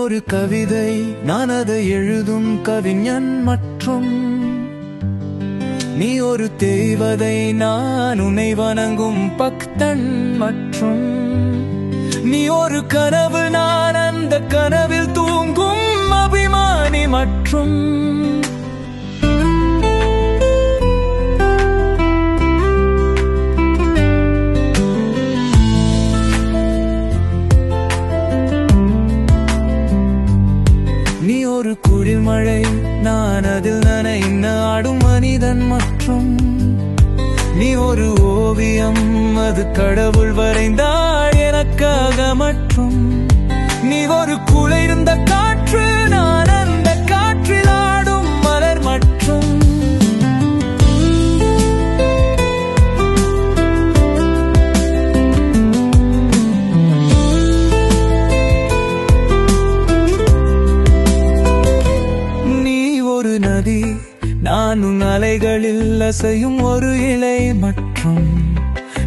ஒரு கவிதை, நான் அதை எழுதும் கவிஞன். மற்றும் நீ ஒரு தேவதை, நான் உன்னை வணங்கும் பக்தன். மற்றும் நீ ஒரு கனவு, நான் அந்த கனவில் தூங்கும் அபிமானி. மற்றும் நீ ஒரு குளிர் மழை, நான் அதில் நனைந்து ஆடும் மனிதன். மற்றும் நீ ஒரு ஓவியம், அது கடவுள் வரைந்தாள் எனக்காக. மற்றும் நீ ஒரு குளிர்ந்த காற்று, நான் அந்த காற்றில் ஆடும் மலர். மற்றும் நதி, நான் உன் அலைகளில் அசையும் ஒரு இலை. மற்றும்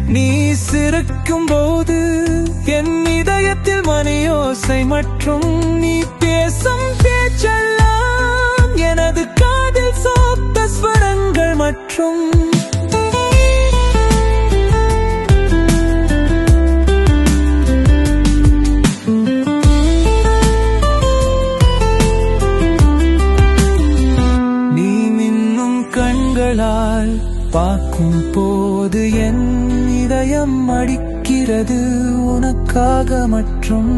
நீ சிரிக்கும் போது என் இதயத்தில் மணியோசை. மற்றும் நீ பேசும் பேச்செல்லாம் எனது காதில் சோத்த ஸ்வரங்கள். மற்றும் கண்களால் பார்க்கும் போது என் இதயம் அடிக்கிறது உனக்காக. மற்றும்